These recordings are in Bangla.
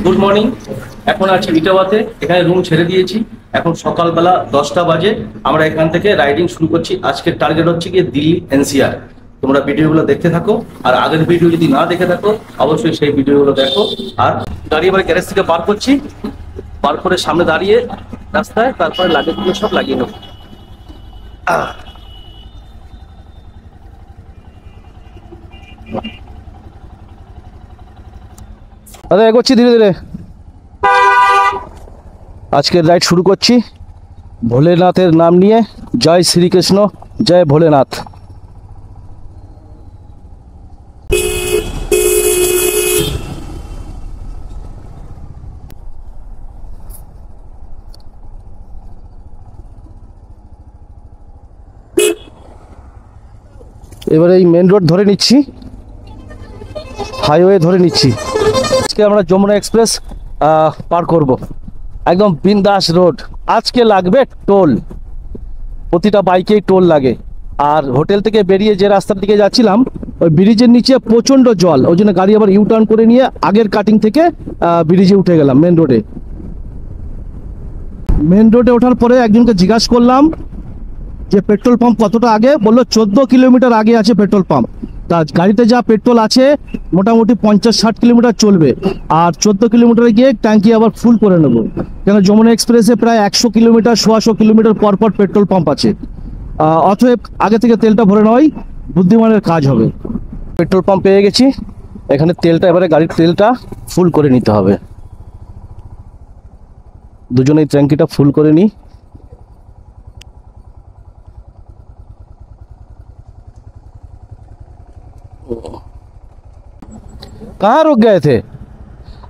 Good morning. এখন আছি ইটাওয়াতে, এখানে রুম ছেড়ে দিয়েছি। এখন সকালবেলা 10টা বাজে। আমরা এখান থেকে রাইডিং শুরু করছি। আজকের টার্গেট হচ্ছে গিয়ে দিল্লি এনসিআর। তোমরা ভিডিওগুলো দেখতে থাকো, আর আগের ভিডিও যদি না দেখে থাকো অবশ্যই সেই ভিডিওগুলো দেখো। আর গাড়ি এবার গ্যারেজ থেকে বার করছি, বার করে সামনে দাঁড়িয়ে রাস্তায়, তারপরে লাগেজগুলো সব লাগিয়ে নেবো। আরে এগোচ্ছি ধীরে ধীরে। আজকের রাইড শুরু করছি ভোলেনাথের নাম নিয়ে। জয় শ্রীকৃষ্ণ, জয় ভোলেনাথ। এবারে এই মেন রোড ধরে নিচ্ছি, হাইওয়ে ধরে নিচ্ছি। আজকে আমরা যমুনা এক্সপ্রেস পার করব, একদম বিন্দাস রোড। আজকে লাগবে টোল, প্রতিটা বাইকেই টোল লাগে। আর হোটেল থেকে বেরিয়ে যে রাস্তার দিকে যাচ্ছিলাম, ওই ব্রিজের নিচে প্রচণ্ড জল, ওই জন্য গাড়ি আবার ইউটার্ন করে নিয়ে আগের কাটিং থেকে ব্রিজে উঠে গেলাম মেন রোডে। মেন রোডে ওঠার পরে একজনকে জিজ্ঞাসা করলাম যে পেট্রোল পাম্প কতটা আগে, বললো 14 কিলোমিটার আগে আছে পেট্রোল পাম্প। তা গাড়িতে যা পেট্রোল আছে মোটামুটি 50-60 কিলোমিটার চলবে, আর 14 কিলোমিটারে গিয়ে ট্যাঙ্কি আবার ফুল করে নেব। কেন যমুনা এক্সপ্রেসে প্রায় 100 কিলোমিটার 100 কিলোমিটার পর পর পেট্রোল পাম্প আছে। অতএব আগে থেকে তেলটা ভরে নেওয়াই বুদ্ধিমানের কাজ হবে। পেট্রোল পাম্প পেয়ে গেছি, এখানে তেলটা এবারে গাড়ির তেলটা ফুল করে নিতে হবে। দুজনেই ট্যাঙ্কিটা ফুল করে নিই। कहाँ रुक गए थे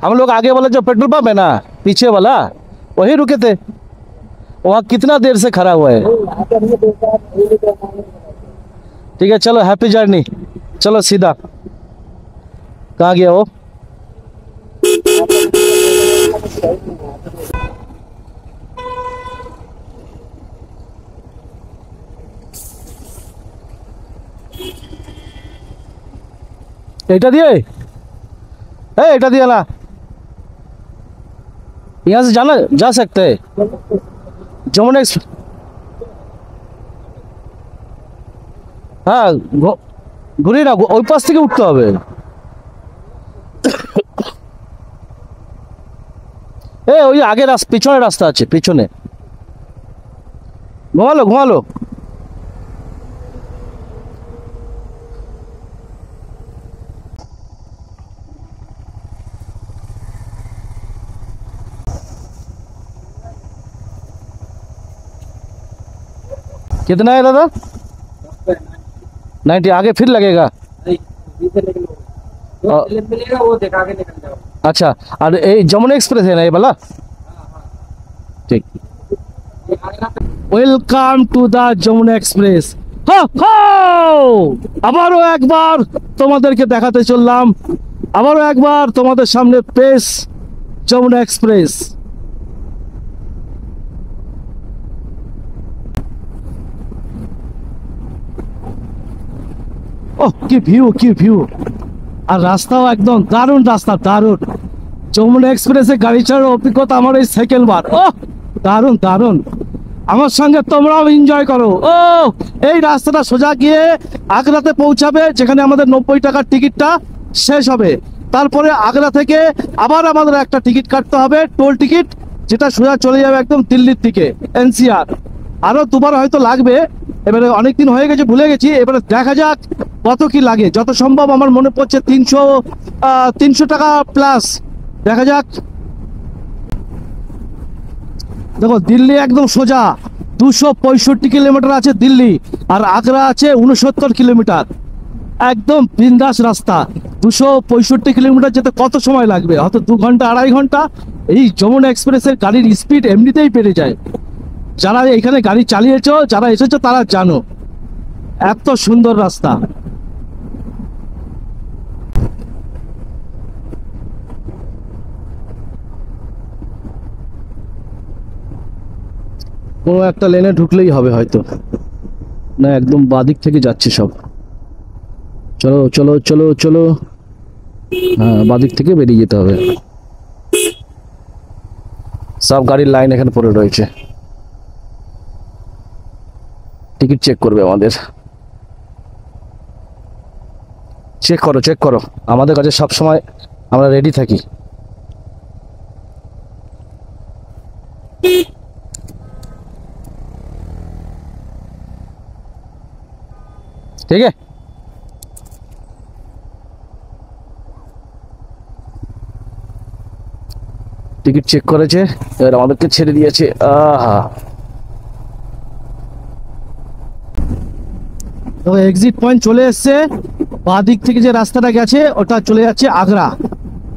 हम लोग? आगे वाला जो पेट्रोल पंप है ना, पीछे वाला, वहीं रुके थे। वहाँ कितना देर से खड़ा हुआ है? ठीक है चलो, हैप्पी जर्नी। चलो सीधा। कहाँ गया वो? এটা দিয়ে এটা দিয়ে না, यहाँ से जाना जा सकते हैं যমুনা এক্সপ্রেস। হ্যাঁ ঘুরি না, ওই পাশ থেকে উঠতে হবে। ওই আগে রাস্তা, পিছনে রাস্তা আছে, পিছনে। ঘুমালো ঘুমালো। कितना है दादा? 90। आगे फिर लगेगा? वो देखा के निकल जाओ। अच्छा, और ये যমুনা एक्सप्रेस है ना ये वाला? ठीक। Welcome to the Yamuna Express. আবারও একবার তোমাদেরকে দেখাতে চললাম, আবারও একবার তোমাদের সামনে পেশ যমুনা এক্সপ্রেস। ওহ কি ভিউ, কি ভিউ! আর রাস্তাও একদম দারুণ রাস্তা, দারুণ। যমুনা এক্সপ্রেসে গাড়ি চালানোর অভিজ্ঞতা আমার এই সেকেন্ড বার। ওহ দারুণ দারুণ। আমার সঙ্গে তোমরাও এনজয় করো। ও এই রাস্তাটা সোজা গিয়ে আগ্রাতে পৌঁছাবে, যেখানে আমাদের 90 টাকার টিকিটটা শেষ হবে। তারপরে আগ্রা থেকে আবার আমাদের একটা টিকিট কাটতে হবে, টোল টিকিট, যেটা সোজা চলে যাবে একদম দিল্লির দিকে, এনসিআর। আরও দুবার হয়তো লাগবে, এবারে অনেকদিন হয়ে গেছে, ভুলে গেছি। এবারে দেখা যাক কত কি লাগে। যত সম্ভব আমার মনে পড়ছে 300 টাকা প্লাস। দেখা যাক। দেখো দিল্লি একদম সোজা 265 কিলোমিটার আছে দিল্লি, আর আগ্রা আছে 69 কিলোমিটার। একদম বিন্দাস রাস্তা। 265 কিলোমিটার যেতে কত সময় লাগবে? হয়তো 2 ঘন্টা 2.5 ঘন্টা। এই যমুনা এক্সপ্রেসের গাড়ির স্পিড এমনিতেই বেড়ে যায়। যারা এখানে গাড়ি চালিয়েছো, যারা এসেছো, তারা জানো এত সুন্দর রাস্তা। কোনো একটা লেনে ঢুকলেই হবে হয়তো, না একদম বাদিক থেকে যাচ্ছে সব। চলো চলো চলো চলো, হ্যাঁ বাদিক থেকে বেরিয়ে যেতে হবে। সব গাড়ির লাইন এখানে পড়ে রয়েছে, টিকিট চেক করবে আমাদের। চেক করো, চেক করো, আমাদের কাছে সব সময় আমরা রেডি থাকি। ঠিক আছে, টিকিট চেক করেছে, এবার আমাদেরকে ছেড়ে দিয়েছে। আহা, তো এক্সিট পয়েন্ট চলে এসছে। বাঁ দিক থেকে যে রাস্তাটা গেছে ওটা চলে যাচ্ছে আগ্রা।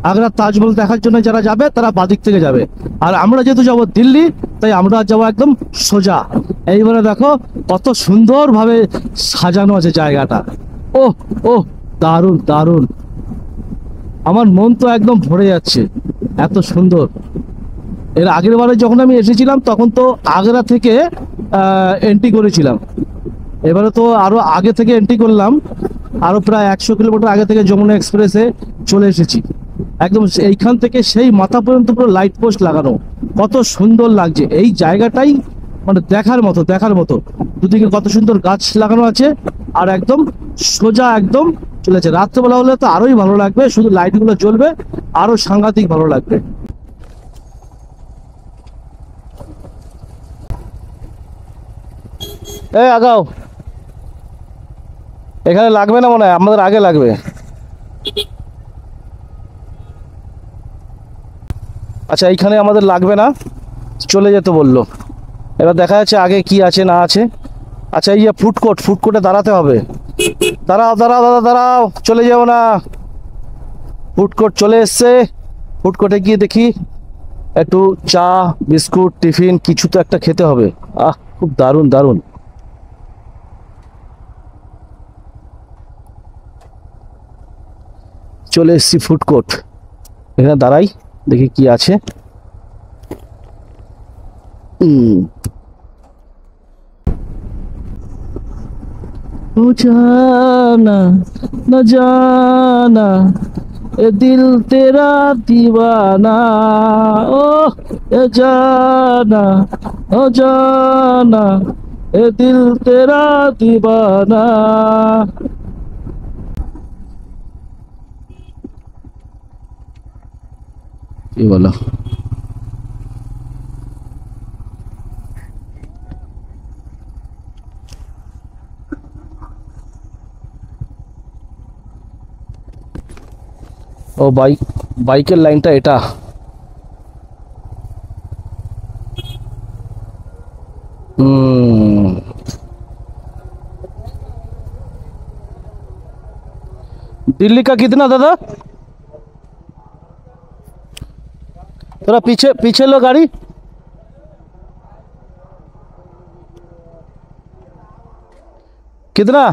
আগ্রা তাজমহল দেখার জন্য যারা যাবে তারা বাঁ দিক থেকে যাবে, আর আমরা যেহেতু যাবো দিল্লি, তাই আমরা যাবো একদম সোজা। এইবারে দেখো কত সুন্দরভাবে সাজানো আছে জায়গাটা। ও ও, দারুণ দারুণ, আমার মন তো একদম ভরে যাচ্ছে, এত সুন্দর। এর আগের বারে যখন আমি এসেছিলাম তখন তো আগ্রা থেকে এন্ট্রি করেছিলাম, এবারে তো আরো আগে থেকে এন্ট্রি করলাম, আরো প্রায় 100 কিলোমিটার আগে থেকে যমুনা এক্সপ্রেসে চলে এসেছি। একদম এইখান থেকে সেই মাথা পর্যন্ত পুরো লাইট পোস্ট লাগানো, কত সুন্দর লাগছে এই জায়গাটাই, মানে দেখার মতো, দেখার মতো। দুদিকে কত সুন্দর গাছ লাগানো আছে, আর একদম সোজা একদম চলেছে। রাত্রেবেলা হলে তো আরোই ভালো লাগবে, শুধু লাইটগুলো জ্বলবে, আরো সাংঘাতিক ভালো লাগবে। এই আগাও, এখানে লাগবে না মনে হয়, আমাদের আগে লাগবে। আচ্ছা, এইখানে আমাদের লাগবে না, চলে যেতে বললো। এবার দেখা যাচ্ছে আগে কি আছে না আছে। আচ্ছা, এই যে ফুডকোর্ট, ফুডকোর্টে দাঁড়াতে হবে। দাঁড়াও দাঁড়াও দাদা, দাঁড়াও, চলে যাও না। ফুডকোর্ট চলে এসছে, ফুডকোর্টে গিয়ে দেখি একটু চা বিস্কুট টিফিন কিছু তো একটা খেতে হবে। আহ, খুব দারুণ দারুণ। চলে এসছি ফুডকোর্ট, এখানে দাঁড়াই, দেখি কি আছে। ও জানা না জানা এ দিল তেরা দিওয়ানা, ও এ জানা ও জানা এ দিল তেরা দিওয়ানা। কি বলো? ও বাইকের লাইনটা এটা। दिल्ली का कितना दादा? थोड़ा पीछे पीछे लो गाड़ी। कितना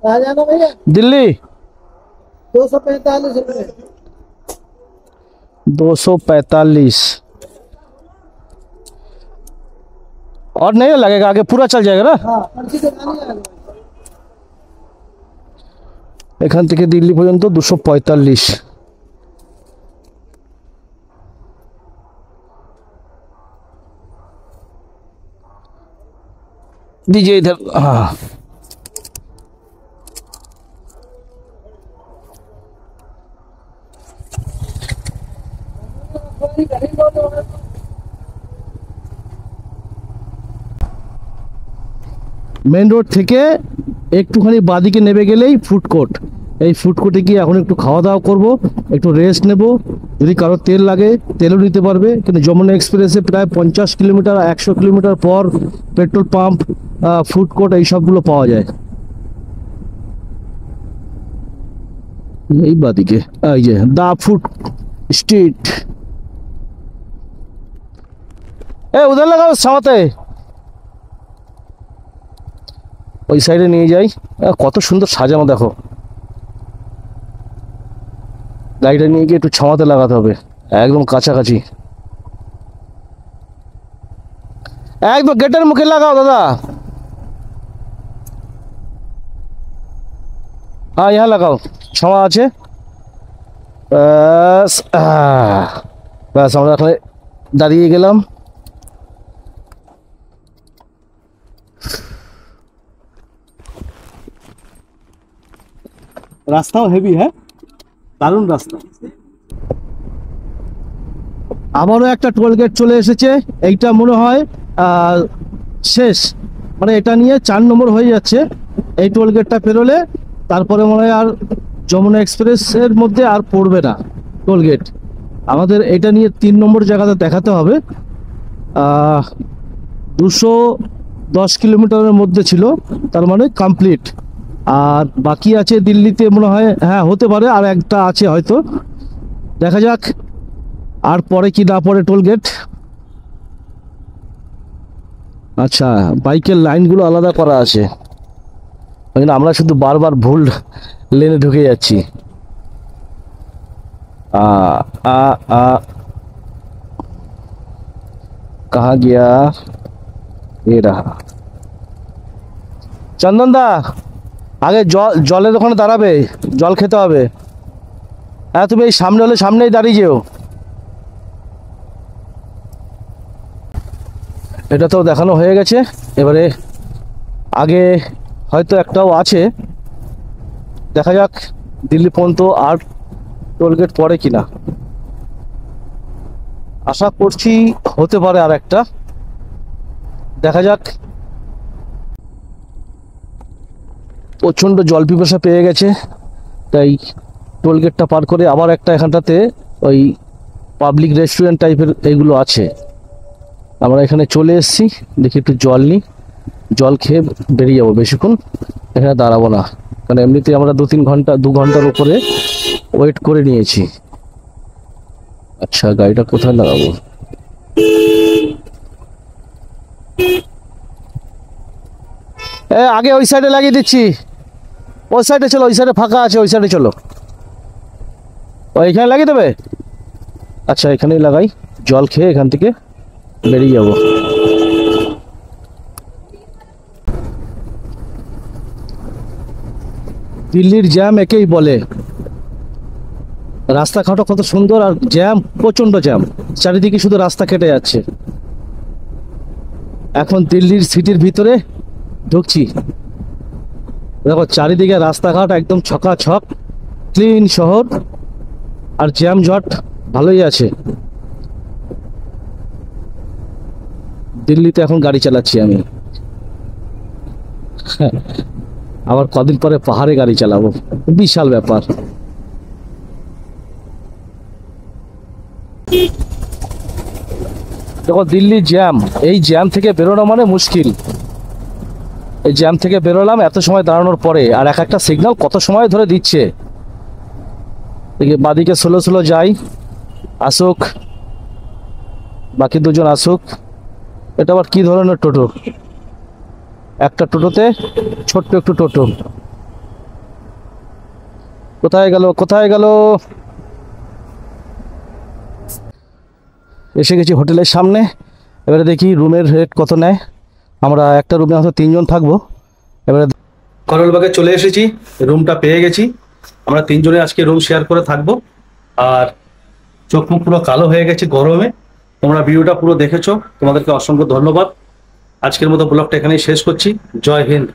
आ जाना भैया, दिल्ली? 245 रुपये। 245। और नहीं लगेगा, आगे पूरा चल जाएगा ना? हाँ, पर्ची दिखानी है। এখান থেকে দিল্লি পর্যন্ত 245। दीजिए इधर। हाँ, মেন রোড থেকে একটুখানি বাদিকে নেমে গেলেই ফুড কোর্ট। এই ফুড কোর্টে গিয়ে এখন একটু খাওয়া দাওয়া করব, একটু রেস্ট নেব। যদি কারো তেল লাগে তেলও নিতে পারবে, কিন্তু যমুনা এক্সপ্রেসে প্রায় 50 কিলোমিটার 100 কিলোমিটার পর পেট্রোল পাম্প, ফুড কোর্ট এই সবগুলো পাওয়া যায়। এই বাদিকে এই যে দা ফুড স্ট্রিট। এ উধার লাগাও সামাতে, ওই সাইডে নিয়ে যাই। কত সুন্দর সাজানো দেখো, গাড়িটা নিয়ে গিয়ে একটু ছামাতে লাগাতে হবে, একদম কাছাকাছি। একদম গেটের মুখে লাগাও দাদা। হ্যাঁ, यहाँ লাগাও, ছামা আছে। ব্যাস ব্যাস, আমরা এখানে দাঁড়িয়ে গেলাম। রাস্তাও হেভি, হ্যাঁ, দারুণ রাস্তা। আবারও একটা টোল গেট চলে এসেছে। এইটা মনে হয় শেষ, মানে এটা নিয়ে 4 নম্বর হয়ে যাচ্ছে। এই টোল গেটটা পেরোলে তারপরে মনে হয় আর যমুনা এক্সপ্রেসের মধ্যে আর পড়বে না টোল গেট। আমাদের এটা নিয়ে 3 নম্বর জায়গাতে দেখাতে হবে। 210 কিলোমিটারের মধ্যে ছিল, তার মানে কমপ্লিট। আর বাকি আছে দিল্লিতে মনে হয়, হ্যাঁ হতে পারে আর একটা আছে হয়তো, দেখা যাক আর পরে কি না পড়ে টোল গেট। আচ্ছা, বাইকের লাইনগুলো আলাদা করা আছে, আমরা শুধু বারবার ভুল লেনে ঢুকে যাচ্ছি। कहाँ गया ये रहा। চন্দন দা, আগে জলের ওখানে দাঁড়াবে, জল খেতে হবে। হ্যাঁ, তুমি এই সামনে হলে সামনেই দাঁড়িয়ে যেও। এটা তো দেখানো হয়ে গেছে, এবারে আগে হয়তো একটাও আছে, দেখা যাক দিল্লি পর্যন্ত আর টোলগেট পড়ে কিনা। আশা করছি হতে পারে আর একটা, দেখা যাক। প্রচণ্ড জল পিপাসা পেয়ে গেছে, তাই টোলগেটটা পার করে আবার একটা এখানটাতে ওই পাবলিক রেস্টুরেন্ট টাইপের এইগুলো আছে, আমরা এখানে চলে এসেছি। দেখি একটু জল নিই, জল খেয়ে বেরিয়ে যাবো। বেশিক্ষণ এখানে দাঁড়াবো না, কারণ এমনিতেই আমরা 2 ঘন্টার উপরে ওয়েট করে নিয়েছি। আচ্ছা, গাড়িটা কোথায় লাগাবো? আগে ওই সাইডে লাগিয়ে দিচ্ছি, ওই সাইডে চলো, ওই সাইডে ফাঁকা আছে, ওই সাইডে চলো। এখানে লাগিয়ে দেবে? আচ্ছা, এখানেই লাগাই, জল খেয়ে এখান থেকে বেরিয়ে যাব। দিল্লির জ্যাম একেই বলে। রাস্তাঘাটও কত সুন্দর, আর জ্যাম, প্রচন্ড জ্যাম, চারিদিকে শুধু রাস্তা কেটে যাচ্ছে। এখন দিল্লির সিটির ভিতরে ঢুকছি, দেখো চারিদিকে রাস্তাঘাট একদম ছকাছক, ক্লিন শহর, আর জ্যাম জট ভালোই আছে। দিল্লিতে এখন গাড়ি চালাচ্ছি আমি, আবার কদিন পরে পাহাড়ে গাড়ি চালাবো, বিশাল ব্যাপার। দেখো দিল্লি জ্যাম, এই জ্যাম থেকে বেরোনো মানে মুশকিল। এই জ্যাম থেকে বেরোলাম এত সময় দাঁড়ানোর পরে, আর এক একটা সিগন্যাল কত সময় ধরে দিচ্ছে। বাদিকে স্লো স্লো যাই, আসুক, বাকি দুজন আসুক। এটা আবার কি ধরনের টোটো? একটা টোটোতে ছোট্ট একটু টোটো, কোথায় গেল কোথায় গেল? এসে গেছি হোটেলের সামনে। এবারে দেখি রুমের রেট কত নেয়। আমরা একটা রুমে হয়তো 3 জন থাকবো। এবারে করলবাগে চলে এসেছি, রুমটা পেয়ে গেছি। আমরা 3 জনে আজকে রুম শেয়ার করে থাকবো। আর চোখ মুখ পুরো কালো হয়ে গেছে গরমে। তোমরা ভিডিওটা পুরো দেখেছো, তোমাদেরকে অসংখ্য ধন্যবাদ। আজকের মতো ব্লগটা এখানেই শেষ করছি। জয় হিন্দ।